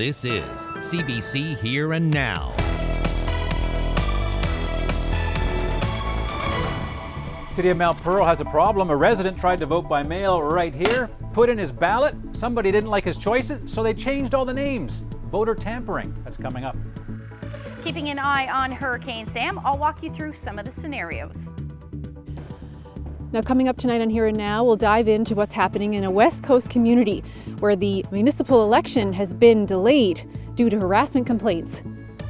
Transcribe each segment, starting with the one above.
This is CBC Here and Now. City of Mount Pearl has a problem. A resident tried to vote by mail right here, put in his ballot. Somebody didn't like his choices, so they changed all the names. Voter tampering. That's coming up. Keeping an eye on Hurricane Sam, I'll walk you through some of the scenarios. Now, coming up tonight on Here and Now, we'll dive into what's happening in a West Coast community where the municipal election has been delayed due to harassment complaints.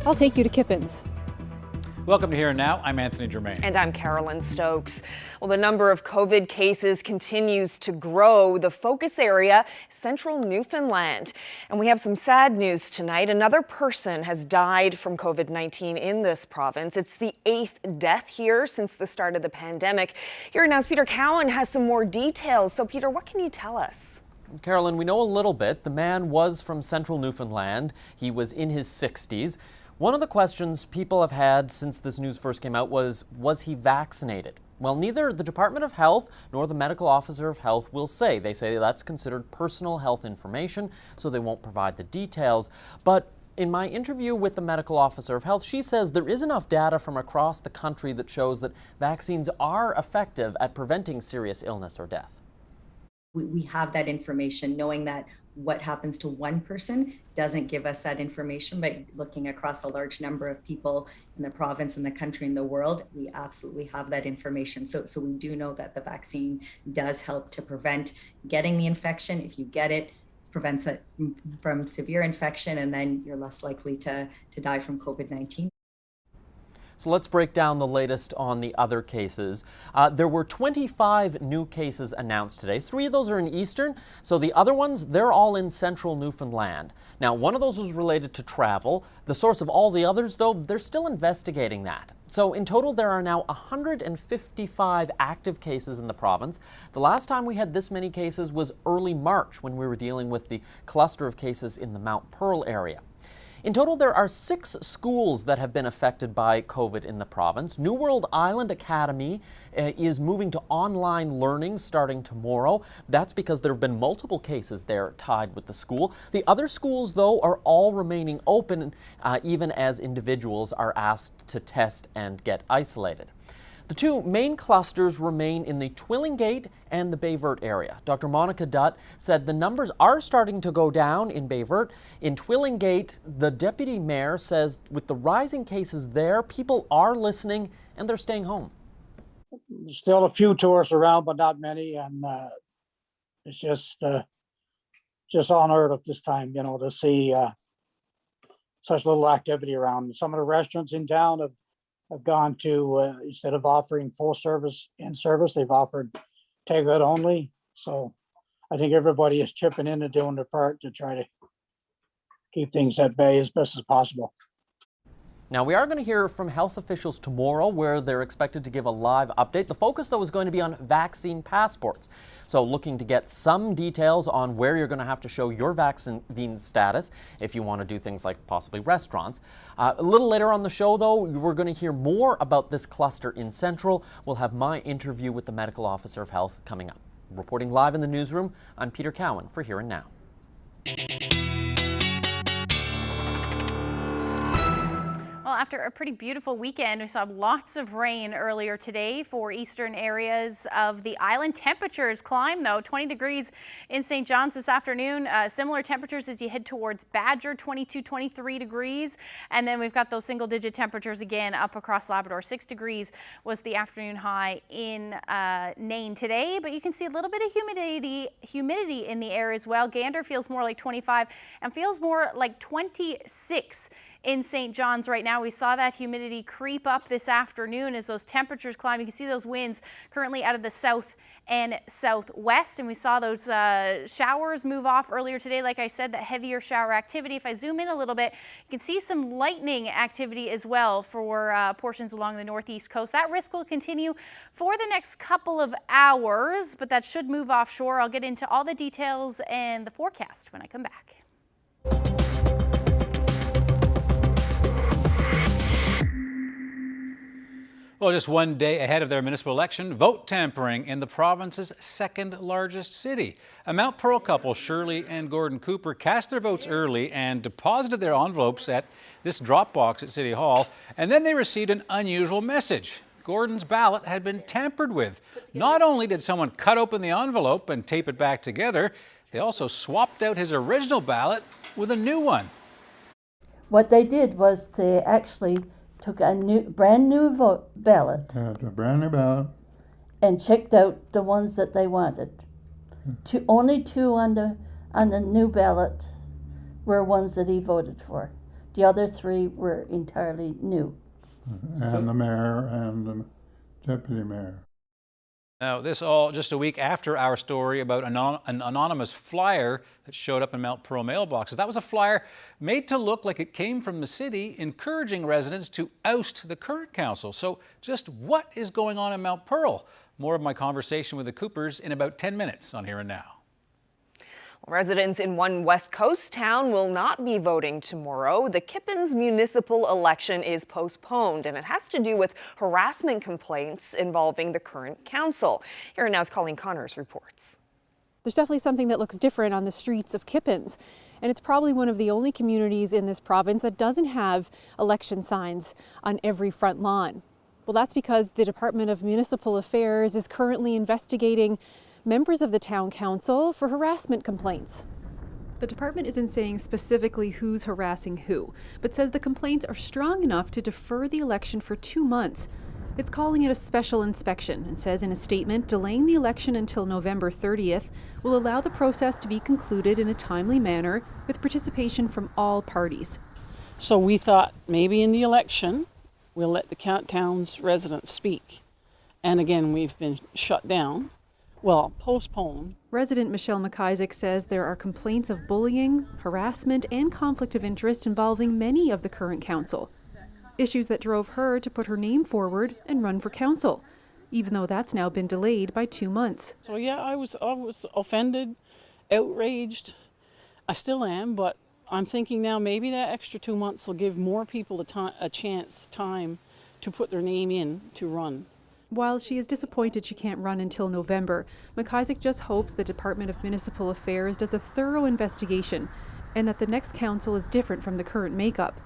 I'll take you to Kippens. Welcome to Here and Now. I'm Anthony Germain. And I'm Carolyn Stokes. Well, the number of COVID cases continues to grow. The focus area, central Newfoundland. And we have some sad news tonight. Another person has died from COVID-19 in this province. It's the 8th death here since the start of the pandemic. Here Now's Peter Cowan has some more details. So, Peter, what can you tell us? Carolyn, we know a little bit. The man was from central Newfoundland. He was in his 60s. One of the questions people have had since this news first came out was he vaccinated? Well, neither the Department of Health nor the medical officer of health will say. They say that's considered personal health information, so they won't provide the details. But in my interview with the medical officer of health, she says there is enough data from across the country that shows that vaccines are effective at preventing serious illness or death. We have that information, knowing that what happens to one person doesn't give us that information, but looking across a large number of people in the province, in the country, in the world, we absolutely have that information. So we do know that the vaccine does help to prevent getting the infection. If you get it, prevents it from severe infection, and then you're less likely to die from COVID-19. So let's break down the latest on the other cases. There were 25 new cases announced today. 3 of those are in Eastern, so the other ones, they're all in central Newfoundland. Now, one of those was related to travel. The source of all the others, though, they're still investigating that. So in total, there are now 155 active cases in the province. The last time we had this many cases was early March when we were dealing with the cluster of cases in the Mount Pearl area. In total, there are 6 schools that have been affected by COVID in the province. New World Island Academy is moving to online learning starting tomorrow. That's because there have been multiple cases there tied with the school. The other schools, though, are all remaining open, even as individuals are asked to test and get isolated. The 2 main clusters remain in the Twillingate and the Bayvert area. Dr. Monica Dutt said the numbers are starting to go down in Bayvert. In Twillingate, the deputy mayor says with the rising cases there, people are listening and they're staying home. Still a few tourists around, but not many, and it's just unheard of this time, to see such little activity around. Some of the restaurants in town have gone to, instead of offering full service in-service, they've offered takeout only. So I think everybody is chipping in and doing their part to try to keep things at bay as best as possible. Now, we are going to hear from health officials tomorrow where they're expected to give a live update. The focus, though, is going to be on vaccine passports. So looking to get some details on where you're going to have to show your vaccine status if you want to do things like possibly restaurants. A little later on the show, though, we're going to hear more about this cluster in Central. We'll have my interview with the medical officer of health coming up. Reporting live in the newsroom, I'm Peter Cowan for Here and Now. Well, after a pretty beautiful weekend, we saw lots of rain earlier today for eastern areas of the island. Temperatures climb, though, 20 degrees in St. John's this afternoon. Similar temperatures as you head towards Badger, 22, 23 degrees. And then we've got those single-digit temperatures again up across Labrador. 6 degrees was the afternoon high in Nain today. But you can see a little bit of humidity in the air as well. Gander feels more like 25 and feels more like 26 in St. John's right now. We saw that humidity creep up this afternoon as those temperatures climb. You can see those winds currently out of the south and southwest, and we saw those showers move off earlier today. Like I said, that heavier shower activity. If I zoom in a little bit, you can see some lightning activity as well for portions along the northeast coast. That risk will continue for the next couple of hours, but that should move offshore. I'll get into all the details and the forecast when I come back. Well, just one day ahead of their municipal election, vote tampering in the province's second largest city. A Mount Pearl couple, Shirley and Gordon Cooper, cast their votes early and deposited their envelopes at this drop box at City Hall, and then they received an unusual message. Gordon's ballot had been tampered with. Not only did someone cut open the envelope and tape it back together, they also swapped out his original ballot with a new one. What they did was they actually took a brand new ballot. A brand new ballot. And checked out the ones that they wanted. Only two on the new ballot were ones that he voted for. The other three were entirely new. And the mayor and the deputy mayor. Now, this all just a week after our story about an anonymous flyer that showed up in Mount Pearl mailboxes. That was a flyer made to look like it came from the city, encouraging residents to oust the current council. So just what is going on in Mount Pearl? More of my conversation with the Coopers in about 10 minutes on Here and Now. Residents in one West Coast town will not be voting tomorrow. The Kippens municipal election is postponed, and it has to do with harassment complaints involving the current council. Here and Now's Colleen Connors reports. There's definitely something that looks different on the streets of Kippens, and it's probably one of the only communities in this province that doesn't have election signs on every front lawn. Well, that's because the Department of Municipal Affairs is currently investigating members of the town council for harassment complaints. The department isn't saying specifically who's harassing who, but says the complaints are strong enough to defer the election for 2 months. It's calling it a special inspection and says in a statement delaying the election until November 30th will allow the process to be concluded in a timely manner with participation from all parties. So we thought maybe in the election we'll let the town's residents speak. And again, we've been shut down. Well, postponed. Resident Michelle McIsaac says there are complaints of bullying, harassment, and conflict of interest involving many of the current council. Issues that drove her to put her name forward and run for council, even though that's now been delayed by 2 months. So yeah, I was offended, outraged. I still am, but I'm thinking now maybe that extra 2 months will give more people a chance to put their name in to run. While she is disappointed she can't run until November, McIsaac just hopes the Department of Municipal Affairs does a thorough investigation and that the next council is different from the current makeup.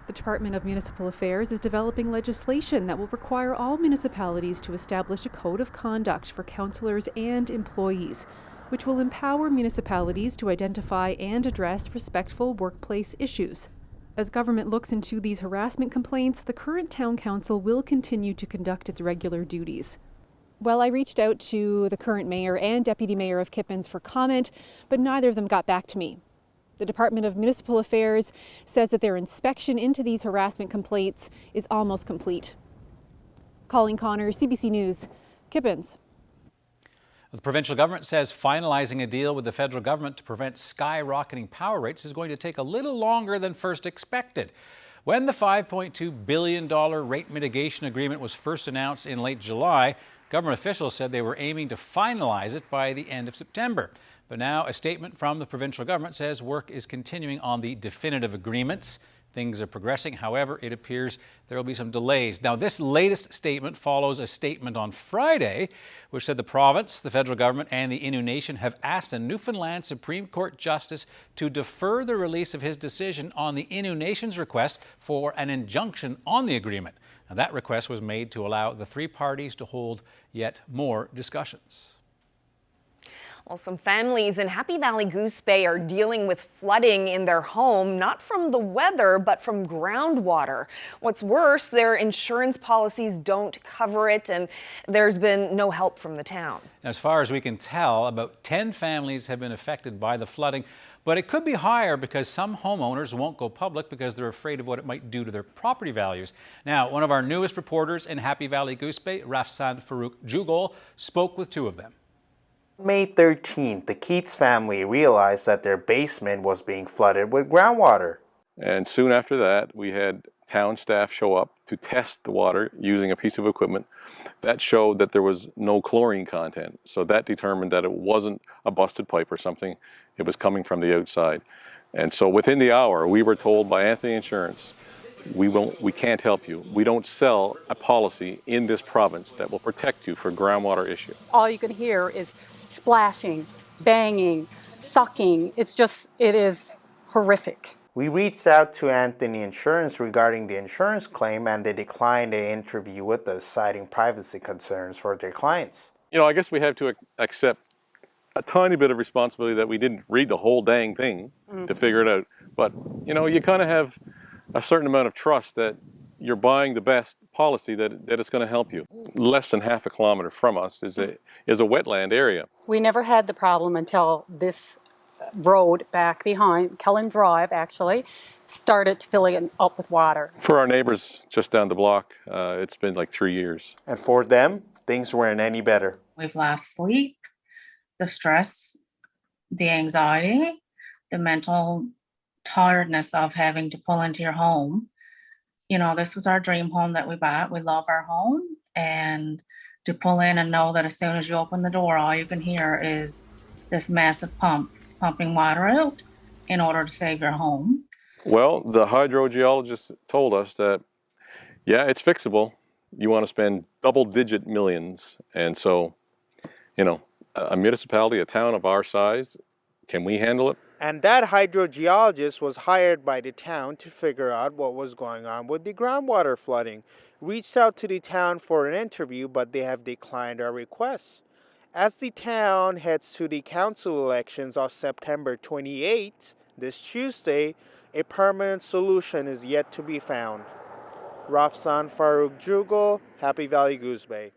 The Department of Municipal Affairs is developing legislation that will require all municipalities to establish a code of conduct for councillors and employees, which will empower municipalities to identify and address respectful workplace issues. As government looks into these harassment complaints, the current town council will continue to conduct its regular duties. Well, I reached out to the current mayor and deputy mayor of Kippens for comment, but neither of them got back to me. The Department of Municipal Affairs says that their inspection into these harassment complaints is almost complete. Colleen Connors, CBC News, Kippens. The provincial government says finalizing a deal with the federal government to prevent skyrocketing power rates is going to take a little longer than first expected. When the $5.2 billion rate mitigation agreement was first announced in late July, government officials said they were aiming to finalize it by the end of September. But now a statement from the provincial government says work is continuing on the definitive agreements. Things are progressing. However, it appears there will be some delays. Now, this latest statement follows a statement on Friday, which said the province, the federal government, and the Innu Nation have asked a Newfoundland Supreme Court justice to defer the release of his decision on the Innu Nation's request for an injunction on the agreement. Now, that request was made to allow the three parties to hold yet more discussions. Well, some families in Happy Valley Goose Bay are dealing with flooding in their home, not from the weather, but from groundwater. What's worse, their insurance policies don't cover it, and there's been no help from the town. As far as we can tell, about 10 families have been affected by the flooding, but it could be higher because some homeowners won't go public because they're afraid of what it might do to their property values. Now, one of our newest reporters in Happy Valley Goose Bay, Rafsan Farouk Jugol, spoke with two of them. May 13th, the Keats family realized that their basement was being flooded with groundwater. And soon after that, we had town staff show up to test the water using a piece of equipment that showed that there was no chlorine content. So that determined that it wasn't a busted pipe or something. It was coming from the outside. And so within the hour, we were told by Anthony Insurance we can't help you. We don't sell a policy in this province that will protect you for groundwater issue. All you can hear is splashing, banging, sucking. It is horrific. We reached out to Anthony Insurance regarding the insurance claim, and they declined an interview with us, citing privacy concerns for their clients. You know, I guess we have to accept a tiny bit of responsibility that we didn't read the whole dang thing to figure it out. But, you know, you kind of have a certain amount of trust that you're buying the best policy that it's going to help you. Less than half a kilometer from us is a wetland area. We never had the problem until this road back behind, Kellen Drive actually, started filling up with water. For our neighbors just down the block, it's been like 3 years. And for them, things weren't any better. We've lost sleep, the stress, the anxiety, the mental tiredness of having to pull into your home. You know, this was our dream home that we bought. We love our home, and to pull in and know that as soon as you open the door, all you can hear is this massive pumping water out in order to save your home. Well, the hydrogeologist told us that, yeah, it's fixable. You want to spend double-digit millions. And so, you know, a municipality, a town of our size, can we handle it? And that hydrogeologist was hired by the town to figure out what was going on with the groundwater flooding. Reached out to the town for an interview, but they have declined our requests. As the town heads to the council elections on September 28th, this Tuesday, a permanent solution is yet to be found. Rafsan Farouk Jugal, Happy Valley Goose Bay.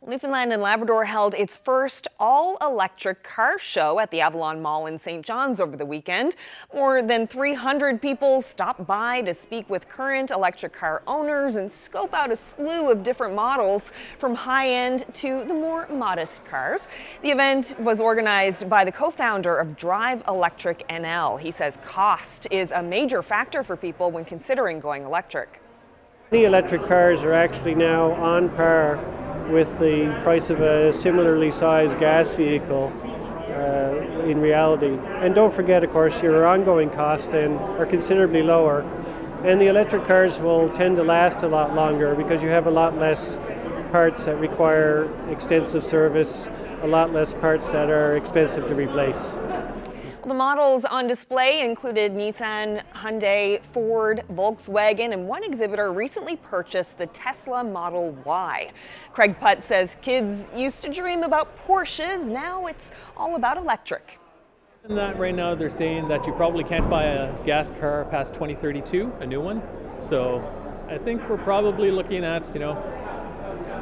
Newfoundland and Labrador held its first all-electric car show at the Avalon Mall in St. John's over the weekend. More than 300 people stopped by to speak with current electric car owners and scope out a slew of different models, from high-end to the more modest cars. The event was organized by the co-founder of Drive Electric NL. He says cost is a major factor for people when considering going electric. The electric cars are actually now on par with the price of a similarly sized gas vehicle in reality. And don't forget, of course, your ongoing costs then are considerably lower. And the electric cars will tend to last a lot longer because you have a lot less parts that require extensive service, a lot less parts that are expensive to replace. The models on display included Nissan, Hyundai, Ford, Volkswagen, and one exhibitor recently purchased the Tesla Model Y. Craig Putt says kids used to dream about Porsches, now it's all about electric. And that right now they're saying that you probably can't buy a gas car past 2032, a new one. So I think we're probably looking at, you know,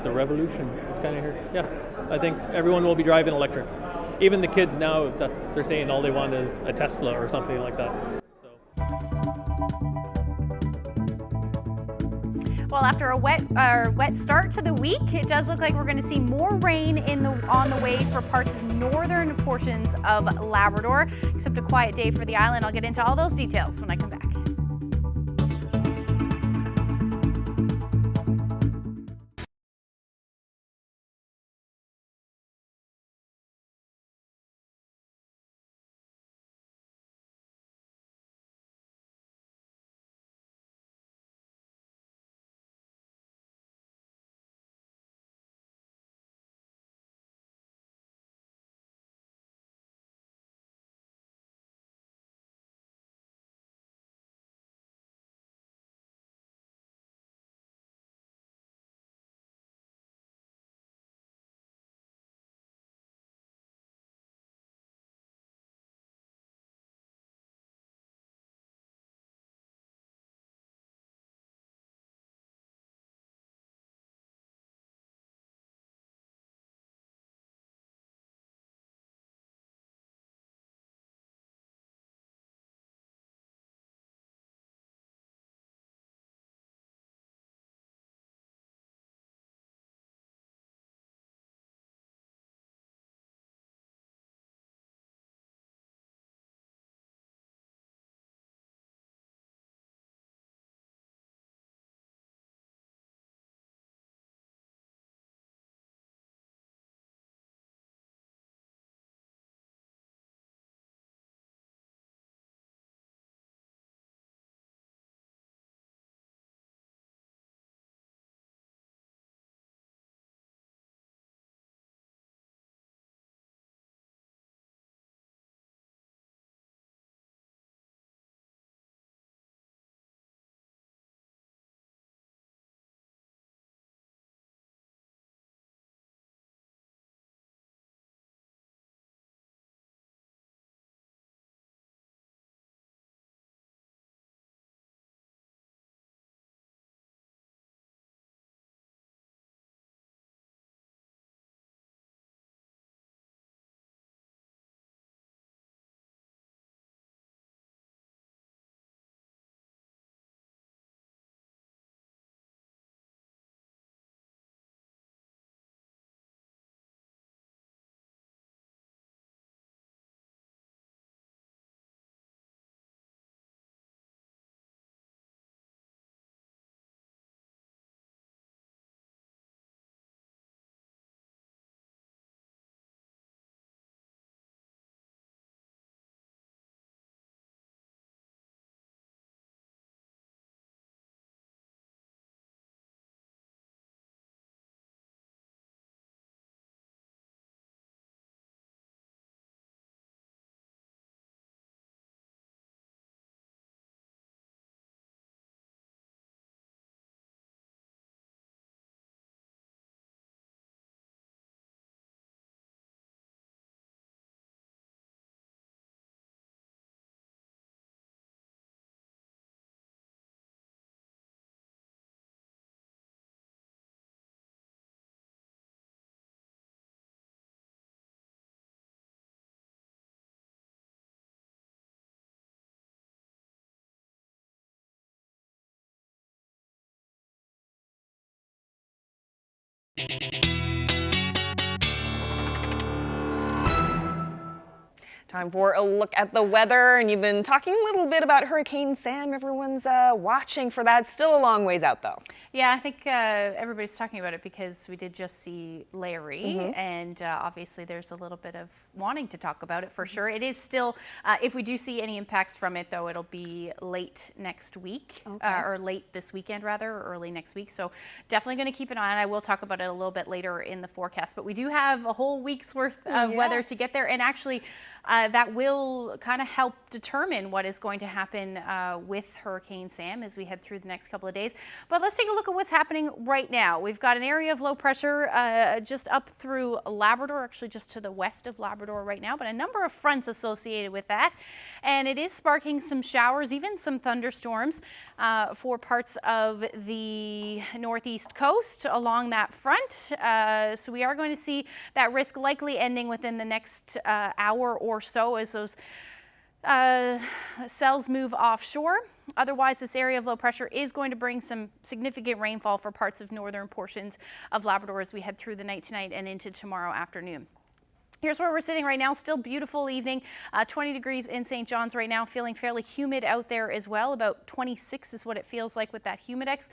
the revolution. It's kind of here. Yeah, I think everyone will be driving electric. Even the kids now, they're saying all they want is a Tesla or something like that. Well, after a wet start to the week, it does look like we're going to see more rain on the way for parts of northern portions of Labrador. Except a quiet day for the island. I'll get into all those details when I come back. Time for a look at the weather, and you've been talking a little bit about Hurricane Sam. Everyone's watching for that. Still a long ways out, though. Yeah, I think everybody's talking about it because we did just see Larry, and obviously there's a little bit of wanting to talk about it for sure. It is still, if we do see any impacts from it, though, it'll be late next week, or late this weekend rather, or early next week. So definitely going to keep an eye on it. I will talk about it a little bit later in the forecast, but we do have a whole week's worth of weather to get there, and actually that will kind of help determine what is going to happen with Hurricane Sam as we head through the next couple of days. But let's take a look at what's happening right now. We've got an area of low pressure just up through Labrador, actually just to the west of Labrador right now, but a number of fronts associated with that. And it is sparking some showers, even some thunderstorms for parts of the northeast coast along that front. So we are going to see that risk likely ending within the next hour or so as those cells move offshore. Otherwise, this area of low pressure is going to bring some significant rainfall for parts of northern portions of Labrador as we head through the night tonight and into tomorrow afternoon. Here's where we're sitting right now. Still beautiful evening. 20 degrees in St. John's right now. Feeling fairly humid out there as well. About 26 is what it feels like with that humidex.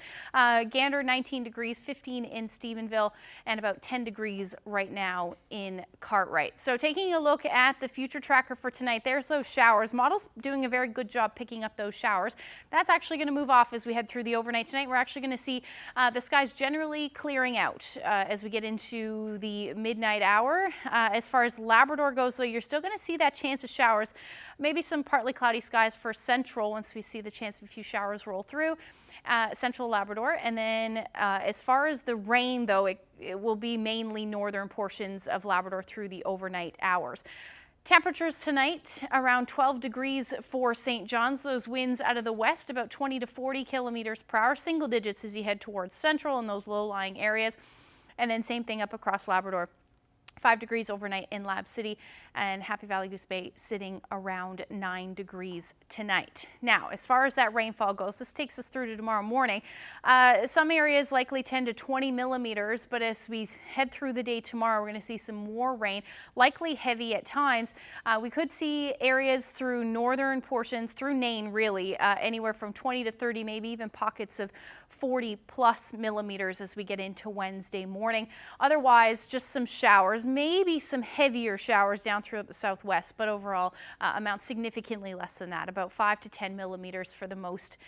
Gander 19 degrees, 15 in Stephenville, and about 10 degrees right now in Cartwright. So taking a look at the future tracker for tonight, there's those showers. Model's doing a very good job picking up those showers. That's actually going to move off as we head through the overnight tonight. We're actually going to see the skies generally clearing out as we get into the midnight hour. As far as Labrador goes, though, you're still going to see that chance of showers, maybe some partly cloudy skies for central once we see the chance of a few showers roll through central Labrador. And then as far as the rain, though, it will be mainly northern portions of Labrador through the overnight hours. Temperatures tonight around 12 degrees for St. John's. Those winds out of the west about 20 to 40 kilometers per hour, single digits as you head towards central and those low-lying areas. And then same thing up across Labrador. 5 degrees overnight in Lab City, and Happy Valley Goose Bay sitting around 9 degrees tonight. Now, as far as that rainfall goes, this takes us through to tomorrow morning. Some areas likely 10 to 20 millimeters, but as we head through the day tomorrow, we're going to see some more rain, likely heavy at times. We could see areas through northern portions, through Nain really, anywhere from 20 to 30, maybe even pockets of 40 plus millimeters as we get into Wednesday morning. Otherwise, just some showers, maybe some heavier showers down throughout the southwest, but overall amounts significantly less than that, about 5 to 10 millimeters for the most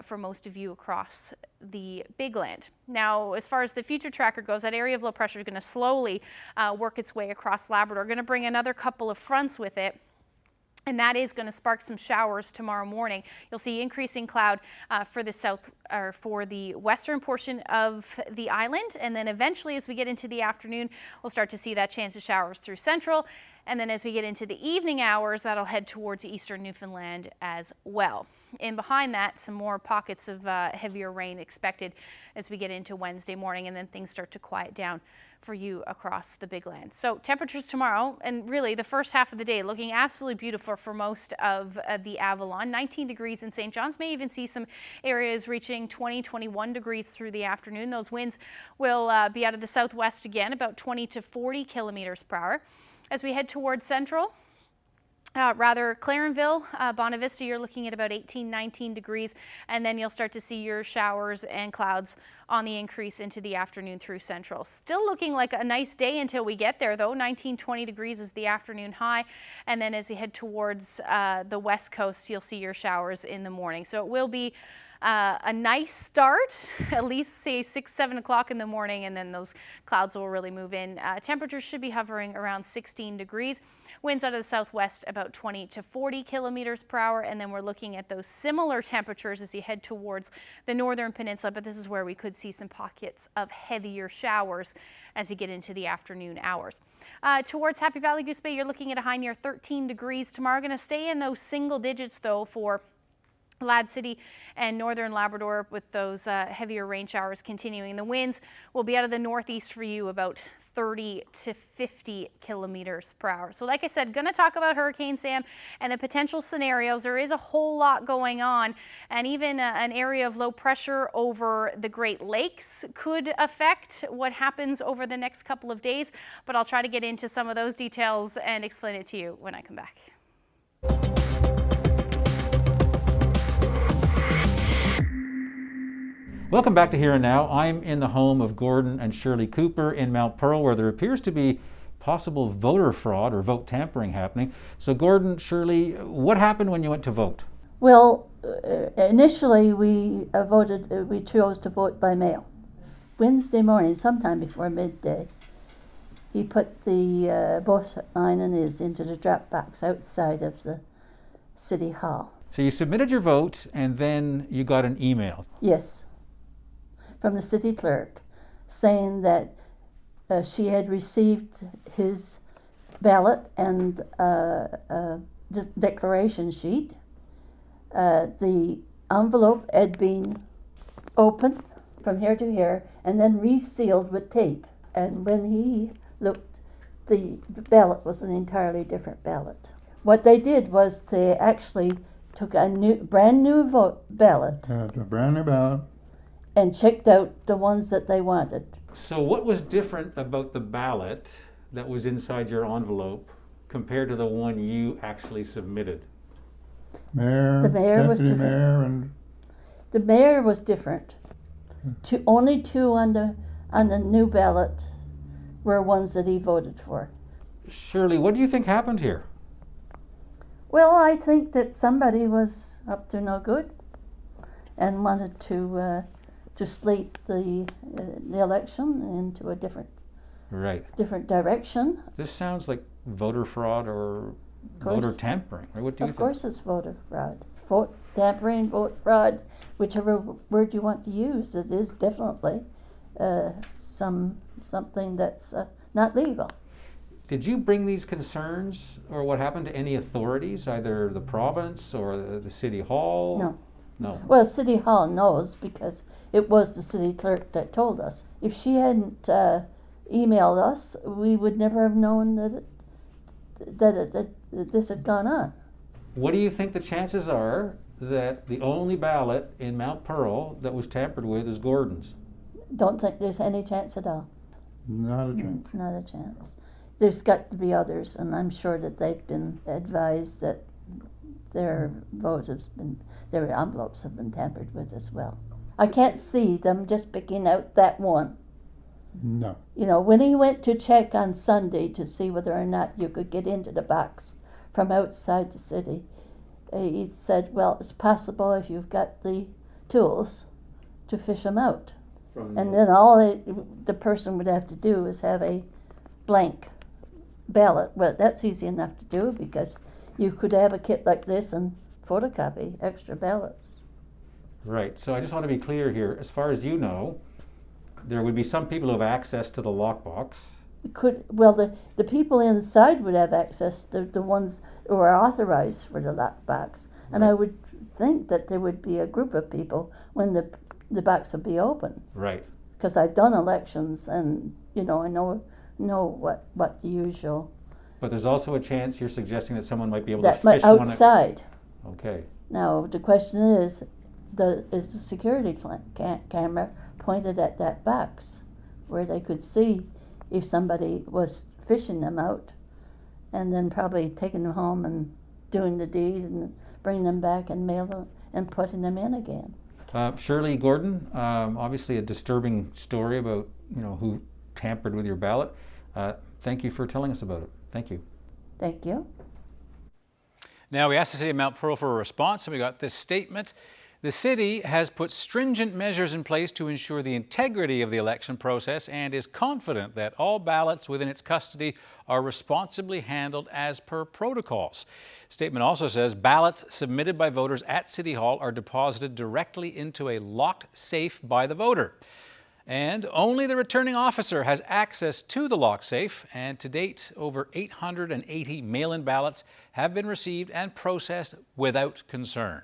for most of you across the Big Land. Now, as far as the future tracker goes, that area of low pressure is going to slowly work its way across Labrador. Going to bring another couple of fronts with it. And that is going to spark some showers tomorrow morning. You'll see increasing cloud for the south or for the western portion of the island. And then eventually as we get into the afternoon, we'll start to see that chance of showers through central. And then as we get into the evening hours, that'll head towards eastern Newfoundland as well. And behind that, some more pockets of heavier rain expected as we get into Wednesday morning, and then things start to quiet down for you across the Big Land. So temperatures tomorrow, and really the first half of the day, looking absolutely beautiful for most of the Avalon. 19 degrees in St. John's, may even see some areas reaching 20, 21 degrees through the afternoon. Those winds will be out of the southwest again, about 20 to 40 kilometers per hour. As we head towards central, Clarenville, Bonavista, you're looking at about 18, 19 degrees, and then you'll start to see your showers and clouds on the increase into the afternoon through central. Still looking like a nice day until we get there, though. 19, 20 degrees is the afternoon high, and then as you head towards the west coast, you'll see your showers in the morning. So it will be a nice start, at least say 6, 7 o'clock in the morning, and then those clouds will really move in. Temperatures should be hovering around 16 degrees. Winds out of the southwest about 20 to 40 kilometers per hour, and then we're looking at those similar temperatures as you head towards the northern peninsula, but this is where we could see some pockets of heavier showers as you get into the afternoon hours. Towards Happy Valley Goose Bay, you're looking at a high near 13 degrees tomorrow. Going to stay in those single digits, though, for Lab City and northern Labrador with those heavier rain showers continuing. The winds will be out of the northeast for you about 30 to 50 kilometers per hour. So like I said, going to talk about Hurricane Sam and the potential scenarios. There is a whole lot going on, and even an area of low pressure over the Great Lakes could affect what happens over the next couple of days. But I'll try to get into some of those details and explain it to you when I come back. Welcome back to Here and Now. I'm in the home of Gordon and Shirley Cooper in Mount Pearl, where there appears to be possible voter fraud or vote tampering happening. So Gordon, Shirley, what happened when you went to vote? Well, initially we chose to vote by mail. Wednesday morning, sometime before midday, he put the both mine and his into the drop box outside of the City Hall. So you submitted your vote and then you got an email. Yes, from the city clerk, saying that she had received his ballot and the declaration sheet. The envelope had been opened from here to here and then resealed with tape. And when he looked, the ballot was an entirely different ballot. What they did was they actually took a brand new ballot. A brand new ballot. And checked out the ones that they wanted. So what was different about the ballot that was inside your envelope compared to the one you actually submitted? The mayor was different. Mayor and the mayor was different. Only two on the new ballot were ones that he voted for. Shirley, what do you think happened here? Well, I think that somebody was up to no good and wanted to slate the election into a different direction. This sounds like voter fraud or voter tampering. What do you think? Of course it's voter fraud. Vote tampering, vote fraud, whichever word you want to use. It is definitely something that's not legal. Did you bring these concerns or what happened to any authorities, either the province or the City Hall? No. No. Well, City Hall knows because it was the city clerk that told us. If she hadn't emailed us, we would never have known that this had gone on. What do you think the chances are that the only ballot in Mount Pearl that was tampered with is Gordon's? Don't think there's any chance at all. Not a chance. Not a chance. There's got to be others, and I'm sure that they've been advised that their their envelopes have been tampered with as well. I can't see them just picking out that one. No. You know, when he went to check on Sunday to see whether or not you could get into the box from outside the city, he said, well, it's possible if you've got the tools to fish them out. And then all the person would have to do is have a blank ballot. Well, that's easy enough to do because you could have a kit like this and photocopy extra ballots. Right. So I just want to be clear here. As far as you know, there would be some people who have access to the lockbox. The people inside would have access to the ones who are authorized for the lockbox. And I would think that there would be a group of people when the box would be open. Right. Because I've done elections and, you know, I know what the usual. But there's also a chance you're suggesting that someone might be able to fish outside. one Outside. Okay. Now, the question is the security camera pointed at that box where they could see if somebody was fishing them out and then probably taking them home and doing the deed and bringing them back and mail them and putting them in again. Shirley, Gordon, obviously a disturbing story about who tampered with your ballot. Thank you for telling us about it. Thank you. Thank you. Now, we asked the City of Mount Pearl for a response, and we got this statement. The city has put stringent measures in place to ensure the integrity of the election process and is confident that all ballots within its custody are responsibly handled as per protocols. The statement also says ballots submitted by voters at City Hall are deposited directly into a locked safe by the voter. And only the returning officer has access to the lock safe, and to date, over 880 mail-in ballots have been received and processed without concern.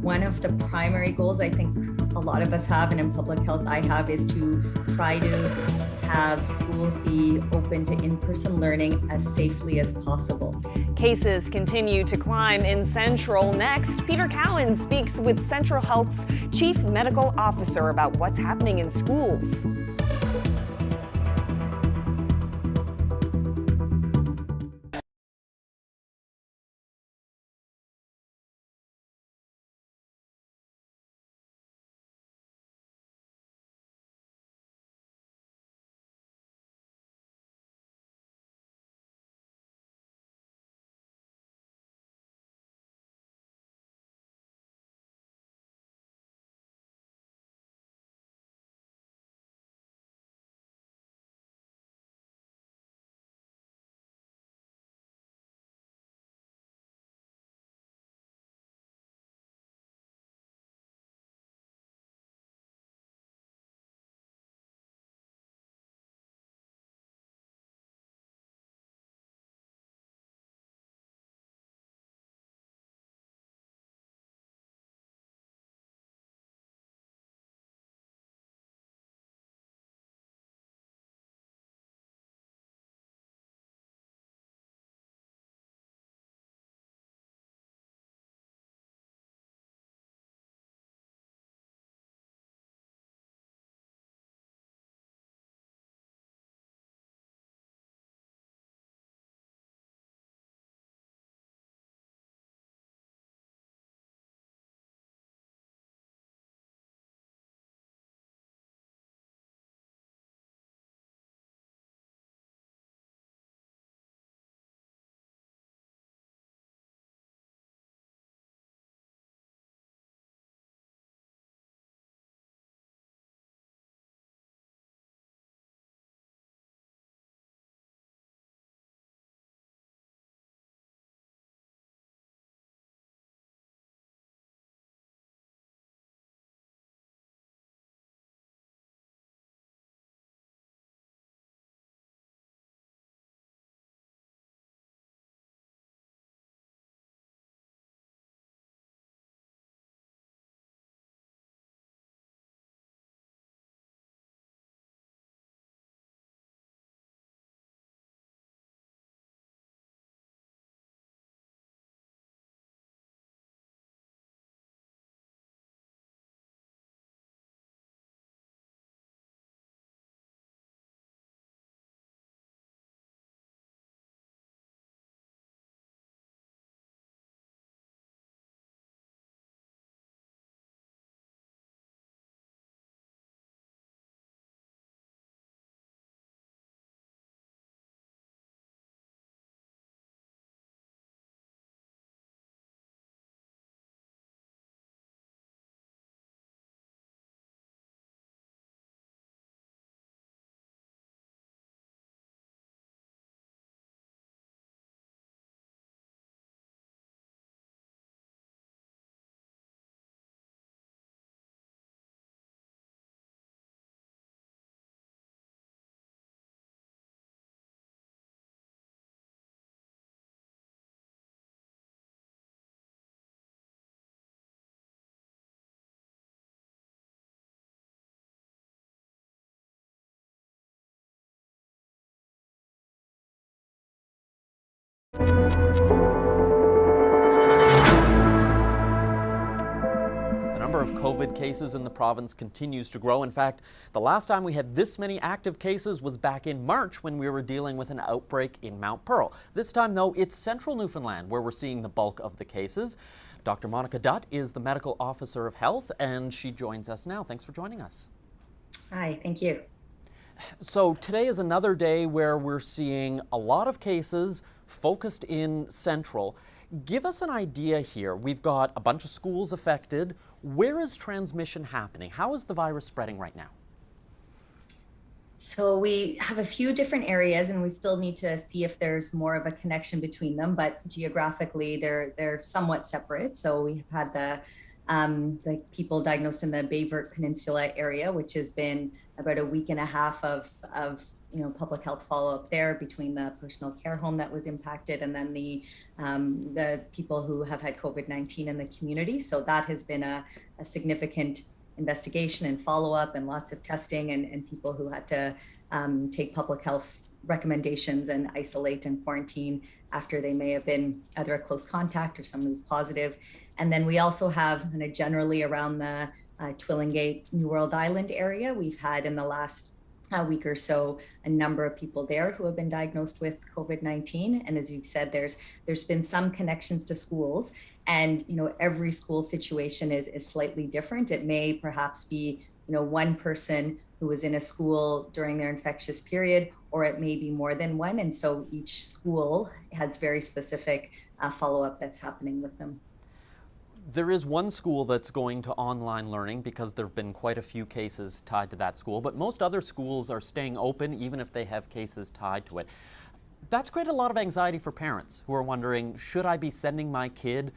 One of the primary goals, I think a a lot of us have, and in public health I have, is to try to have schools be open to in-person learning as safely as possible. Cases continue to climb in Central. Next, Peter Cowan speaks with Central Health's Chief Medical Officer about what's happening in schools. The number of COVID cases in the province continues to grow. In fact, the last time we had this many active cases was back in March when we were dealing with an outbreak in Mount Pearl. This time, though, it's central Newfoundland where we're seeing the bulk of the cases. Dr. Monica Dutt is the Medical Officer of Health, and she joins us now. Thanks for joining us. Hi, thank you. So today is another day where we're seeing a lot of cases focused in Central. Give us an idea here. We've got a bunch of schools affected. Where is transmission happening? How is the virus spreading right now? So we have a few different areas, and we still need to see if there's more of a connection between them, but geographically they're somewhat separate. So we've had the people diagnosed in the Bayvert Peninsula area, which has been about a week and a half of public health follow-up there between the personal care home that was impacted and then the people who have had COVID-19 in the community. So that has been a significant investigation and follow-up and lots of testing and people who had to take public health recommendations and isolate and quarantine after they may have been either a close contact or someone who's positive. And then we also have generally around the Twillingate, New World Island area, we've had in the last week or so a number of people there who have been diagnosed with COVID-19. And as you've said, there's been some connections to schools, and every school situation is slightly different. It may perhaps be one person who was in a school during their infectious period, or it may be more than one. And so each school has very specific follow-up that's happening with them. There is one school that's going to online learning because there have been quite a few cases tied to that school, but most other schools are staying open even if they have cases tied to it. That's created a lot of anxiety for parents who are wondering, should I be sending my kid,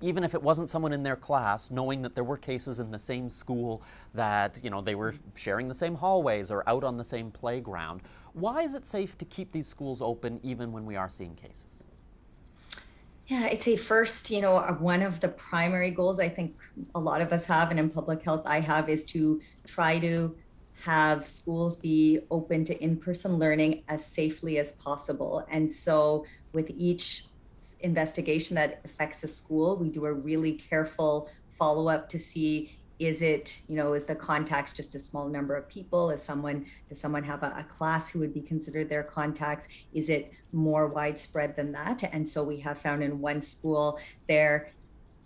even if it wasn't someone in their class, knowing that there were cases in the same school, that they were sharing the same hallways or out on the same playground? Why is it safe to keep these schools open even when we are seeing cases? Yeah, I'd say first, one of the primary goals I think a lot of us have, and in public health I have, is to try to have schools be open to in-person learning as safely as possible. And so with each investigation that affects a school, we do a really careful follow-up to see, is the contacts just a small number of people? Does someone have a class who would be considered their contacts? Is it more widespread than that? And so we have found in one school there,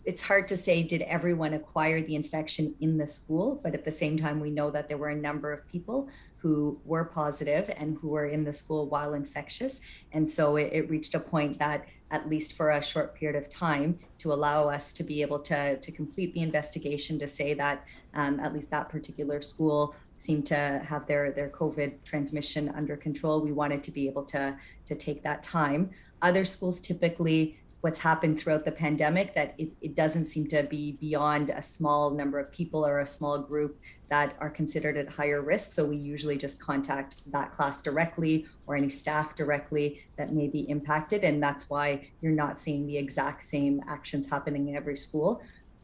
it's hard to say, did everyone acquire the infection in the school? But at the same time, we know that there were a number of people who were positive and who were in the school while infectious. And so it reached a point that, at least for a short period of time, to allow us to be able to complete the investigation, to say that at least that particular school seemed to have their COVID transmission under control. We wanted to be able to take that time. Other schools, typically what's happened throughout the pandemic, that it doesn't seem to be beyond a small number of people or a small group that are considered at higher risk. So we usually just contact that class directly or any staff directly that may be impacted. And that's why you're not seeing the exact same actions happening in every school.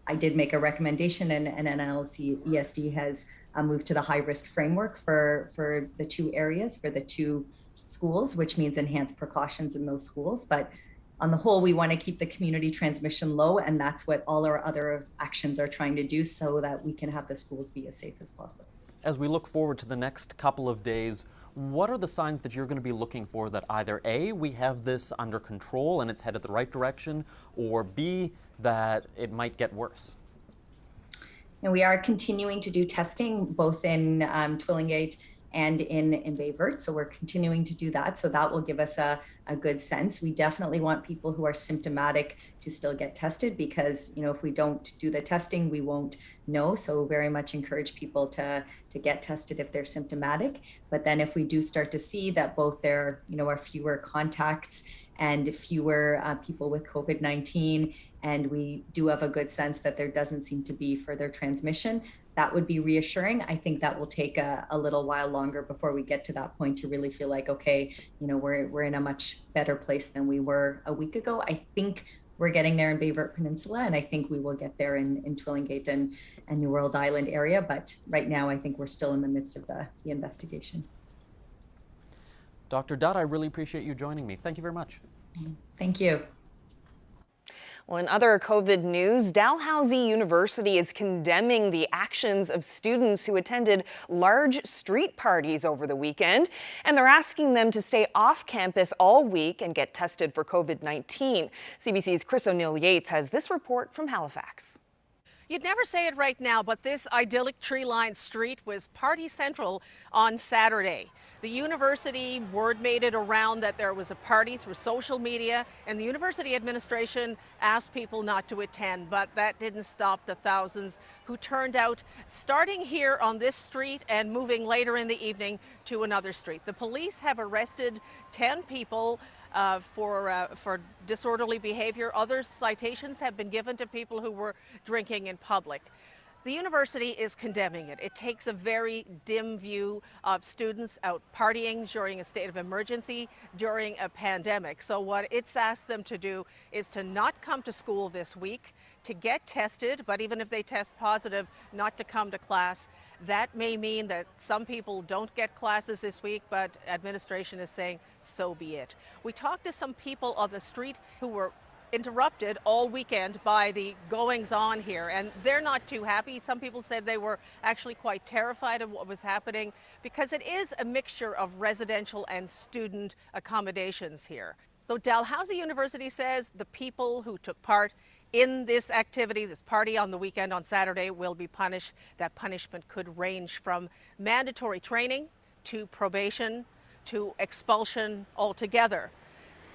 I did make a recommendation, and NLC ESD has moved to the high risk framework for the two areas, for the two schools, which means enhanced precautions in those schools. But on the whole, we want to keep the community transmission low, and that's what all our other actions are trying to do, so that we can have the schools be as safe as possible. As we look forward to the next couple of days, what are the signs that you're going to be looking for that either A, we have this under control and it's headed the right direction, or B, that it might get worse? And we are continuing to do testing both in Twillingate and in Bayvert. So we're continuing to do that. So that will give us a good sense. We definitely want people who are symptomatic to still get tested, because if we don't do the testing, we won't know. So very much encourage people to get tested if they're symptomatic. But then if we do start to see that both there are fewer contacts and fewer people with COVID-19, and we do have a good sense that there doesn't seem to be further transmission, that would be reassuring. I think that will take a little while longer before we get to that point to really feel like, okay, we're in a much better place than we were a week ago. I think we're getting there in Bayvert Peninsula, and I think we will get there in Twillingate and New World Island area. But right now, I think we're still in the midst of the investigation. Dr. Dutt, I really appreciate you joining me. Thank you very much. Thank you. Well, in other COVID news, Dalhousie University is condemning the actions of students who attended large street parties over the weekend, and they're asking them to stay off campus all week and get tested for COVID-19. CBC's Chris O'Neill-Yates has this report from Halifax. You'd never say it right now, but this idyllic tree-lined street was party central on Saturday. The university word made it around that there was a party through social media, and the university administration asked people not to attend, but that didn't stop the thousands who turned out, starting here on this street and moving later in the evening to another street. The police have arrested 10 people for disorderly behavior. Other citations have been given to people who were drinking in public. The university is condemning it. It takes a very dim view of students out partying during a state of emergency, during a pandemic. So what it's asked them to do is to not come to school this week, to get tested, but even if they test positive, not to come to class. That may mean that some people don't get classes this week, but administration is saying so be it. We talked to some people on the street who were interrupted all weekend by the goings-on here, and they're not too happy. Some people said they were actually quite terrified of what was happening because it is a mixture of residential and student accommodations here. So Dalhousie University says the people who took part in this activity, this party on the weekend on Saturday, will be punished. That punishment could range from mandatory training to probation to expulsion altogether.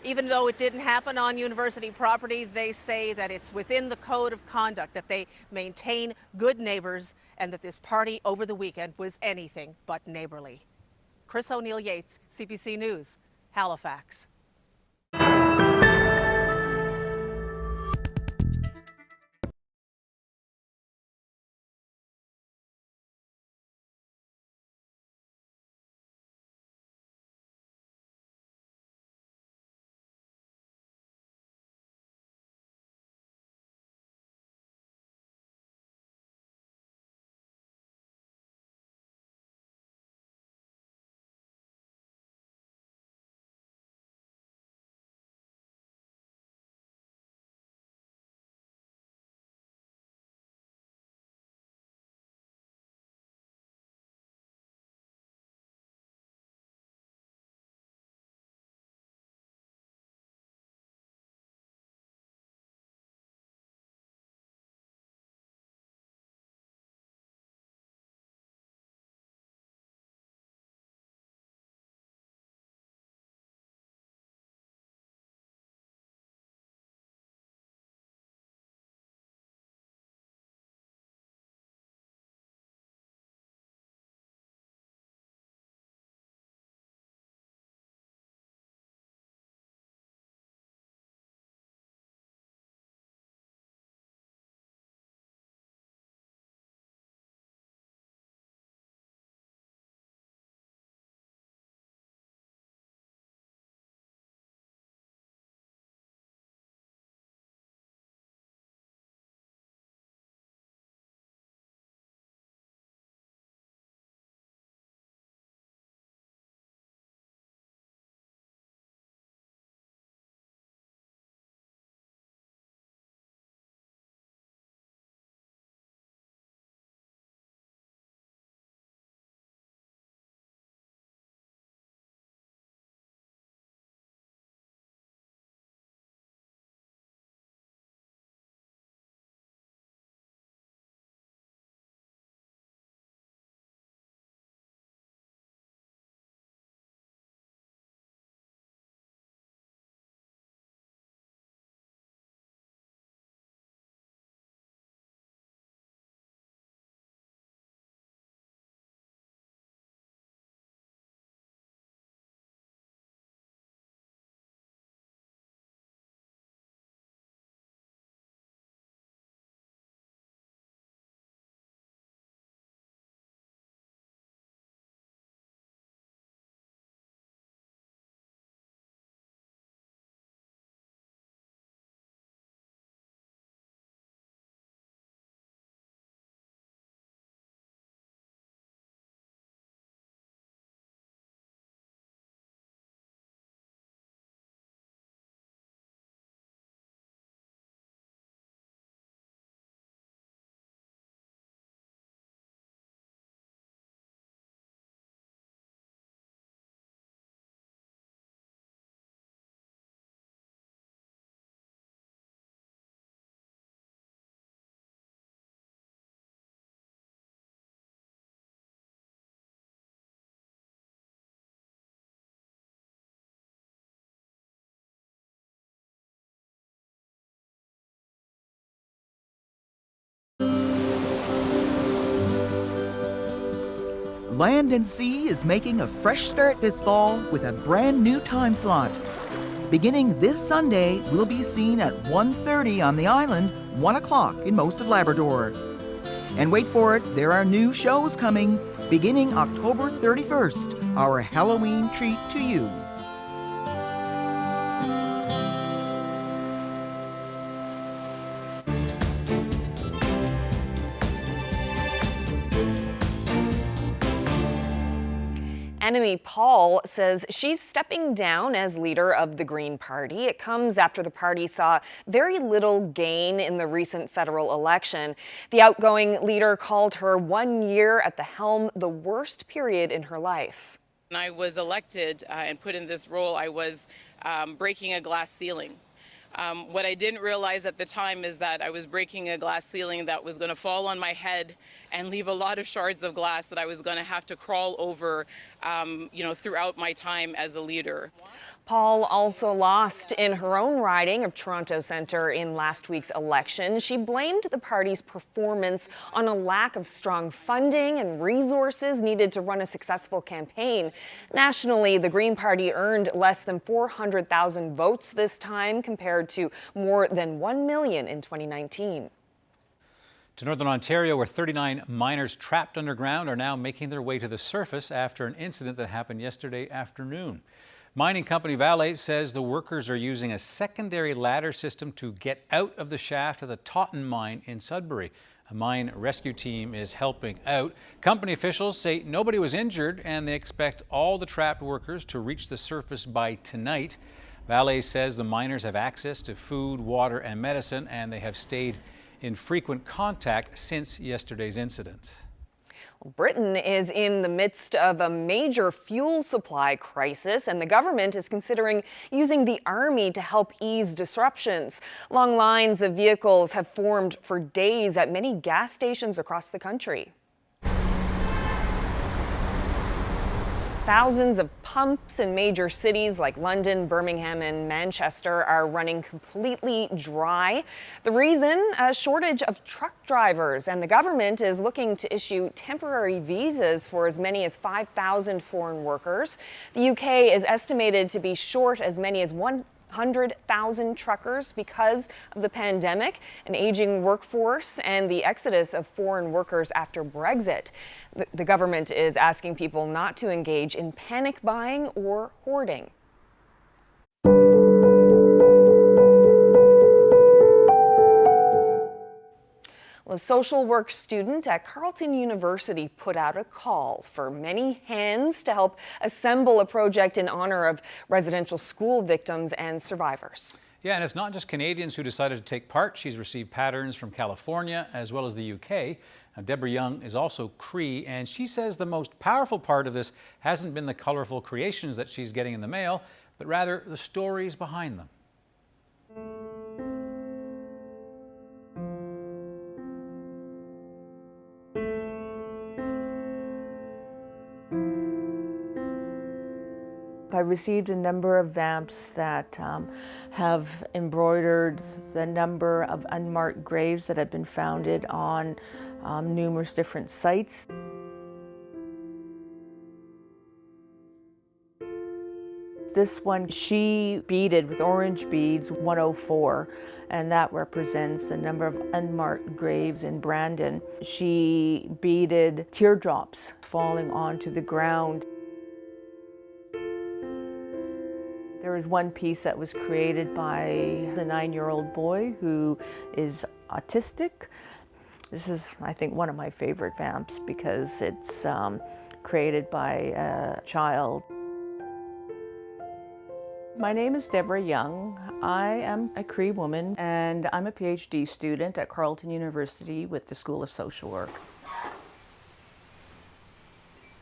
Even though it didn't happen on university property, they say that it's within the code of conduct that they maintain good neighbors and that this party over the weekend was anything but neighborly. Chris O'Neill Yates, CBC News, Halifax. Land and Sea is making a fresh start this fall with a brand new time slot. Beginning this Sunday, we'll be seen at 1:30 on the island, 1 o'clock in most of Labrador. And wait for it, there are new shows coming, beginning October 31st, our Halloween treat to you. Enemy Paul says she's stepping down as leader of the Green Party. It comes after the party saw very little gain in the recent federal election. The outgoing leader called her 1 year at the helm the worst period in her life. When I was elected and put in this role, I was breaking a glass ceiling. What I didn't realize at the time is that I was breaking a glass ceiling that was going to fall on my head and leave a lot of shards of glass that I was going to have to crawl over, throughout my time as a leader. Paul also lost in her own riding of Toronto Centre in last week's election. She blamed the party's performance on a lack of strong funding and resources needed to run a successful campaign. Nationally, the Green Party earned less than 400,000 votes this time compared to more than 1 million in 2019. To Northern Ontario, where 39 miners trapped underground are now making their way to the surface after an incident that happened yesterday afternoon. Mining company Vale says the workers are using a secondary ladder system to get out of the shaft of the Totten mine in Sudbury. A mine rescue team is helping out. Company officials say nobody was injured and they expect all the trapped workers to reach the surface by tonight. Vale says the miners have access to food, water, and medicine, and they have stayed in frequent contact since yesterday's incident. Britain is in the midst of a major fuel supply crisis, and the government is considering using the army to help ease disruptions. Long lines of vehicles have formed for days at many gas stations across the country. Thousands of pumps in major cities like London, Birmingham, and Manchester are running completely dry. The reason? A shortage of truck drivers, and the government is looking to issue temporary visas for as many as 5,000 foreign workers. The UK is estimated to be short as many as 100,000 truckers because of the pandemic, an aging workforce, and the exodus of foreign workers after Brexit. The government is asking people not to engage in panic buying or hoarding. Well, a social work student at Carleton University put out a call for many hands to help assemble a project in honor of residential school victims and survivors. Yeah, and it's not just Canadians who decided to take part. She's received patterns from California as well as the UK. Now, Deborah Young is also Cree, and she says the most powerful part of this hasn't been the colorful creations that she's getting in the mail, but rather the stories behind them. I received a number of vamps that have embroidered the number of unmarked graves that have been founded on numerous different sites. This one, she beaded with orange beads 104, and that represents the number of unmarked graves in Brandon. She beaded teardrops falling onto the ground. There was one piece that was created by the 9-year-old boy who is autistic. This is, I think, one of my favorite vamps because it's created by a child. My name is Deborah Young. I am a Cree woman and I'm a PhD student at Carleton University with the School of Social Work.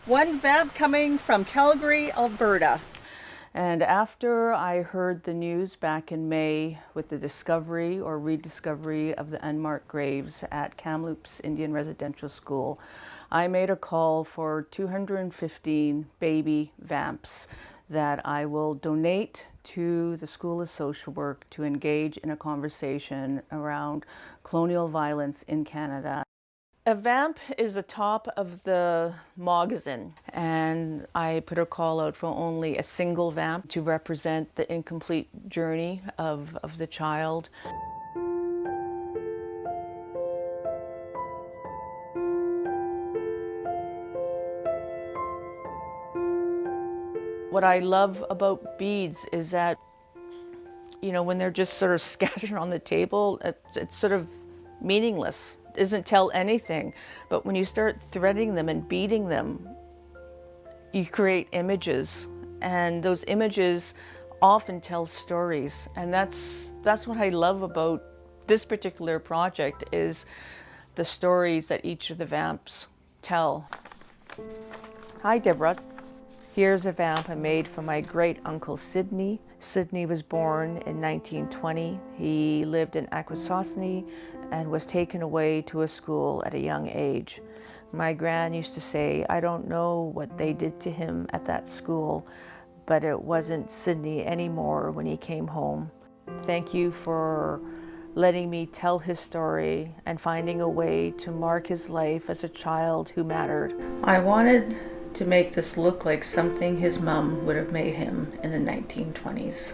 One vamp coming from Calgary, Alberta. And after I heard the news back in May with the discovery or rediscovery of the unmarked graves at Kamloops Indian Residential School, I made a call for 215 baby vamps that I will donate to the School of Social Work to engage in a conversation around colonial violence in Canada. A vamp is the top of the magazine, and I put a call out for only a single vamp to represent the incomplete journey of the child. What I love about beads is that, you know, when they're just sort of scattered on the table, it's sort of meaningless. Doesn't tell anything, but when you start threading them and beading them, you create images, and those images often tell stories. And that's what I love about this particular project, is the stories that each of the vamps tell. Hi, Deborah. Here's a vamp I made for my great uncle Sidney. Sidney was born in 1920. He lived in Akwesasne and was taken away to a school at a young age. My gran used to say, I don't know what they did to him at that school, but it wasn't Sidney anymore when he came home. Thank you for letting me tell his story and finding a way to mark his life as a child who mattered. I wanted to make this look like something his mom would have made him in the 1920s.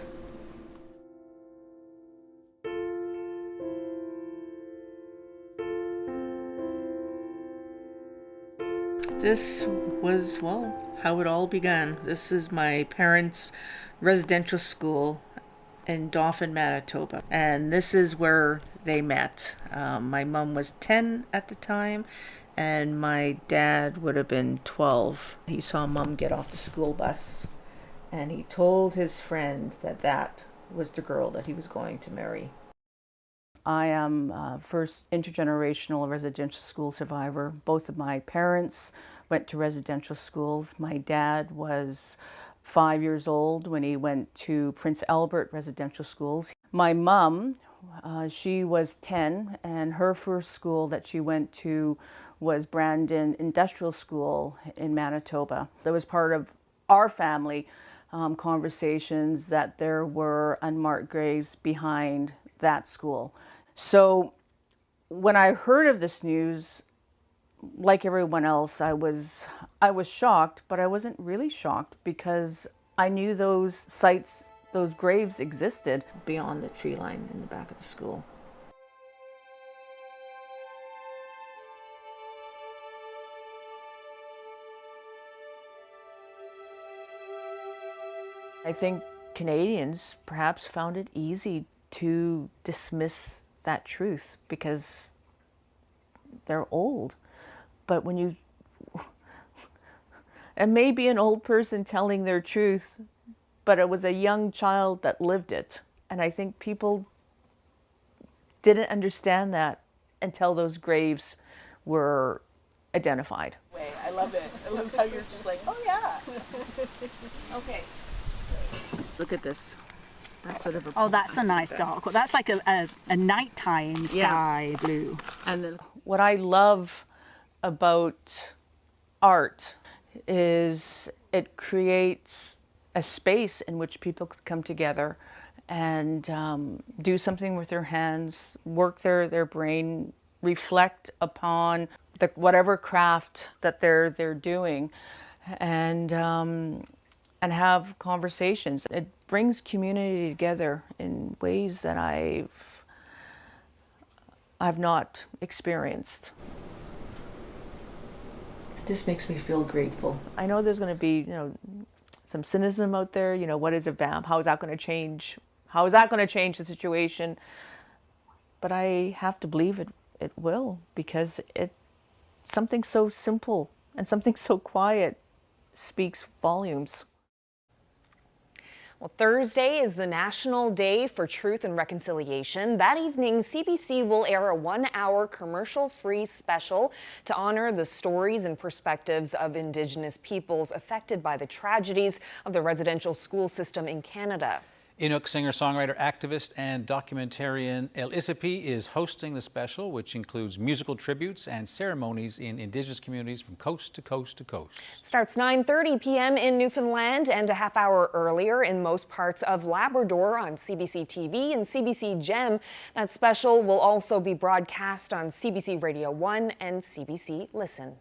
This was, well, how it all began. This is my parents' residential school in Dauphin, Manitoba. And this is where they met. My mom was 10 at the time, and my dad would have been 12. He saw Mom get off the school bus, and he told his friend that that was the girl that he was going to marry. I am first intergenerational residential school survivor. Both of my parents went to residential schools. My dad was 5 years old when he went to Prince Albert residential schools. My mom, she was 10, and her first school that she went to was Brandon Industrial School in Manitoba. That was part of our family conversations that there were unmarked graves behind that school. So when I heard of this news, like everyone else, I was shocked, but I wasn't really shocked because I knew those sites, those graves existed beyond the tree line in the back of the school. I think Canadians perhaps found it easy to dismiss that truth because they're old. But when you, and maybe an old person telling their truth, but it was a young child that lived it. And I think people didn't understand that until those graves were identified. I love it. I love how you're just like, oh yeah. Okay. Look at this. That's sort of a, oh, that's a nice dark one. That's like a nighttime sky blue. And then what I love about art is it creates a space in which people could come together and do something with their hands, work their brain, reflect upon whatever craft that they're doing, and have conversations. It brings community together in ways that I've not experienced. It just makes me feel grateful. I know there's going to be, some cynicism out there. What is a vamp? How is that going to change? How is that going to change the situation? But I have to believe it will, because something so simple and something so quiet speaks volumes. Well, Thursday is the National Day for Truth and Reconciliation. That evening, CBC will air a 1-hour commercial-free special to honor the stories and perspectives of Indigenous peoples affected by the tragedies of the residential school system in Canada. Inuk singer-songwriter, activist, and documentarian El Isipi is hosting the special, which includes musical tributes and ceremonies in Indigenous communities from coast to coast to coast. Starts 9:30 p.m. in Newfoundland and a half hour earlier in most parts of Labrador on CBC TV and CBC Gem. That special will also be broadcast on CBC Radio 1 and CBC Listen.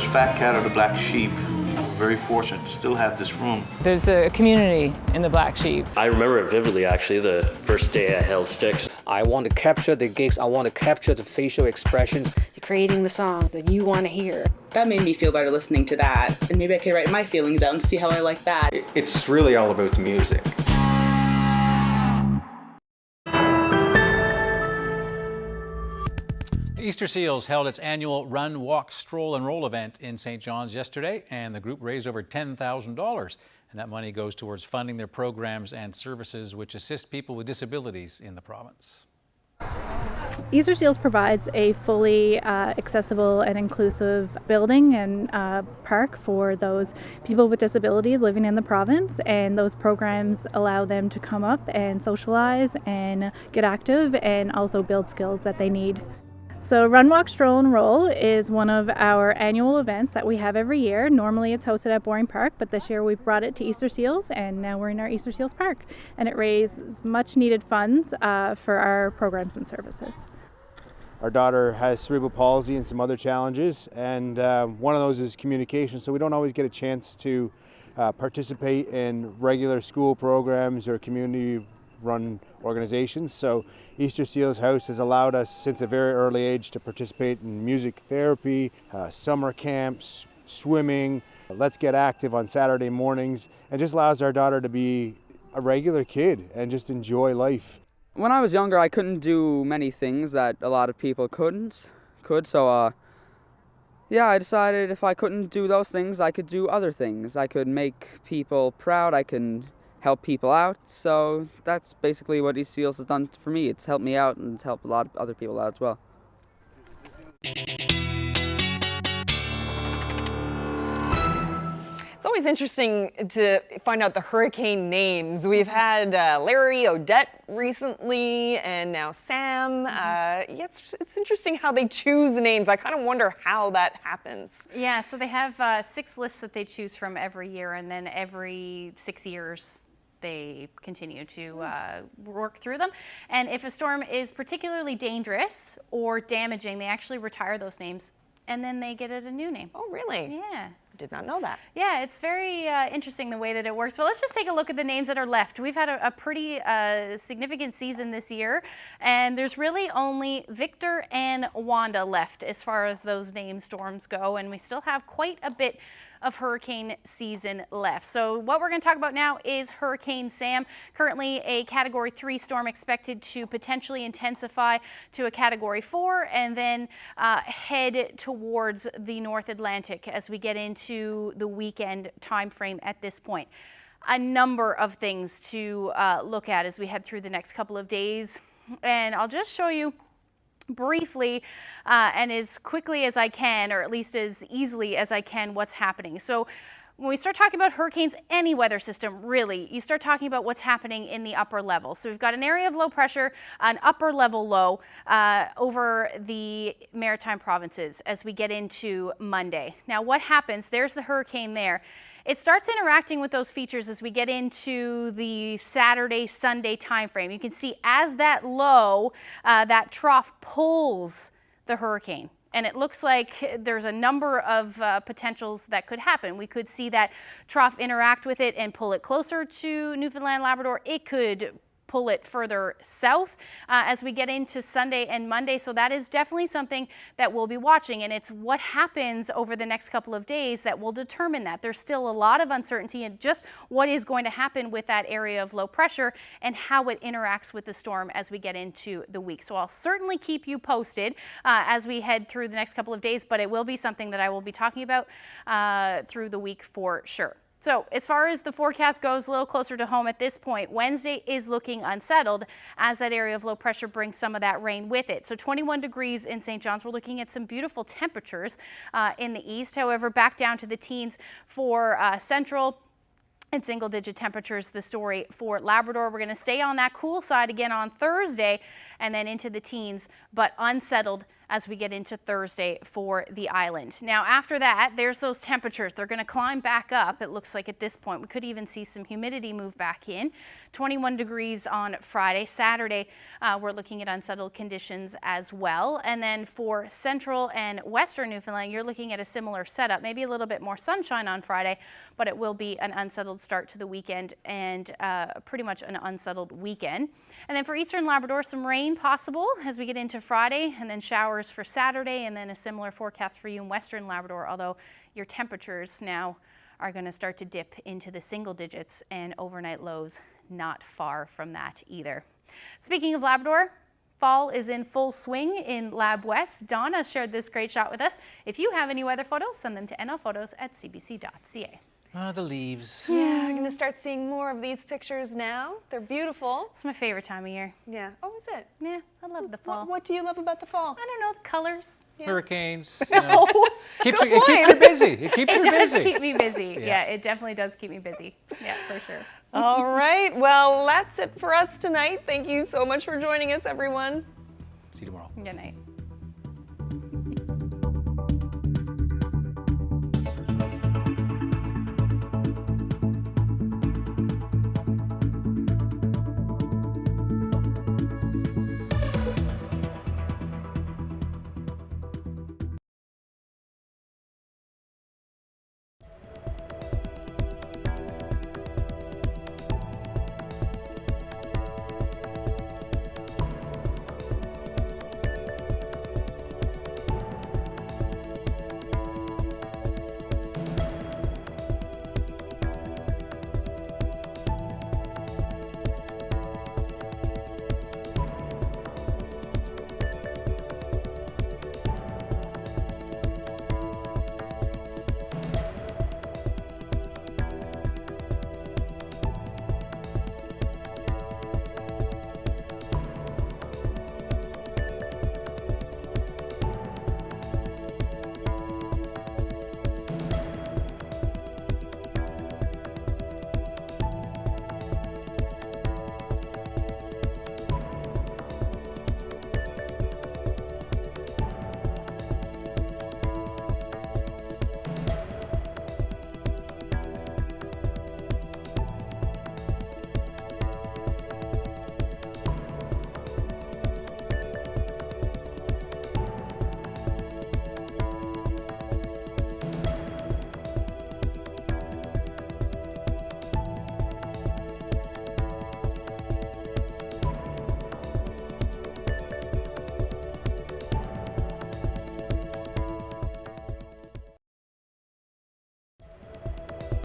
first fat cat or the black sheep. Very fortunate to still have this room. There's a community in the Black Sheep. I remember it vividly, actually, the first day I held sticks. I want to capture the gigs, I want to capture the facial expressions. You're creating the song that you want to hear. That made me feel better listening to that, and maybe I could write my feelings out and see how I like that. It's really all about the music. Easter Seals held its annual Run, Walk, Stroll and Roll event in St. John's yesterday, and the group raised over $10,000. And that money goes towards funding their programs and services which assist people with disabilities in the province. Easter Seals provides a fully accessible and inclusive building and park for those people with disabilities living in the province, and those programs allow them to come up and socialize and get active and also build skills that they need. So Run, Walk, Stroll and Roll is one of our annual events that we have every year. Normally it's hosted at Boring Park, but this year we've brought it to Easter Seals, and now we're in our Easter Seals Park. And it raises much needed funds for our programs and services. Our daughter has cerebral palsy and some other challenges, and one of those is communication, so we don't always get a chance to participate in regular school programs or community-run organizations. So Easter Seals House has allowed us since a very early age to participate in music therapy, summer camps, swimming. Let's Get Active on Saturday mornings, and just allows our daughter to be a regular kid and just enjoy life. When I was younger, I couldn't do many things that a lot of people could. So yeah, I decided if I couldn't do those things, I could do other things. I could make people proud. I can help people out. So that's basically what Easter Seals has done for me. It's helped me out, and it's helped a lot of other people out as well. It's always interesting to find out the hurricane names. We've had Larry, Odette recently, and now Sam. Yeah, it's interesting how they choose the names. I kind of wonder how that happens. Yeah, so they have 6 lists that they choose from every year, and then every 6 years they continue to work through them. And if a storm is particularly dangerous or damaging, they actually retire those names, and then they get it a new name. Oh, really? Yeah. Did not know that. Yeah, it's very interesting the way that it works. But let's just take a look at the names that are left. We've had a pretty significant season this year, and there's really only Victor and Wanda left as far as those name storms go, and we still have quite a bit of hurricane season left. So what we're going to talk about now is Hurricane Sam. Currently a Category 3 storm expected to potentially intensify to a Category 4 and then head towards the North Atlantic as we get into the weekend time frame at this point. A number of things to look at as we head through the next couple of days, and I'll just show you briefly and as quickly as I can, or at least as easily as I can, what's happening. So when we start talking about hurricanes, any weather system really, you start talking about what's happening in the upper level. So we've got an area of low pressure, an upper level low over the maritime provinces as we get into Monday. Now what happens, there's the hurricane there. It starts interacting with those features as we get into the Saturday, Sunday timeframe. You can see as that low, that trough pulls the hurricane. And it looks like there's a number of potentials that could happen. We could see that trough interact with it and pull it closer to Newfoundland, Labrador. It could pull it further south as we get into Sunday and Monday. So that is definitely something that we'll be watching, and it's what happens over the next couple of days that will determine that. There's still a lot of uncertainty in just what is going to happen with that area of low pressure and how it interacts with the storm as we get into the week. So I'll certainly keep you posted as we head through the next couple of days, but it will be something that I will be talking about through the week for sure. So as far as the forecast goes, a little closer to home at this point, Wednesday is looking unsettled as that area of low pressure brings some of that rain with it. So 21 degrees in St. John's. We're looking at some beautiful temperatures in the east. However, back down to the teens for central and single-digit temperatures, the story for Labrador. We're going to stay on that cool side again on Thursday and then into the teens, but unsettled as we get into Thursday for the island. Now, after that, there's those temperatures. They're going to climb back up. It looks like at this point we could even see some humidity move back in. 21 degrees on Friday. Saturday, we're looking at unsettled conditions as well. And then for central and western Newfoundland, you're looking at a similar setup. Maybe a little bit more sunshine on Friday, but it will be an unsettled start to the weekend and pretty much an unsettled weekend. And then for eastern Labrador, some rain possible as we get into Friday, and then showers for Saturday, and then a similar forecast for you in western Labrador, although your temperatures now are going to start to dip into the single digits, and overnight lows not far from that either. Speaking of Labrador, fall is in full swing in Lab West. Donna shared this great shot with us. If you have any weather photos, send them to nlphotos@cbc.ca. The leaves. Yeah, we're going to start seeing more of these pictures now. They're beautiful. It's my favorite time of year. Yeah. Oh, is it? Yeah, I love the fall. What do you love about the fall? I don't know, the colors. Yeah. Hurricanes. No. It keeps you busy. It keeps you busy. It does keep me busy. Yeah, it definitely does keep me busy. Yeah, for sure. All right. Well, that's it for us tonight. Thank you so much for joining us, everyone. See you tomorrow. Good night.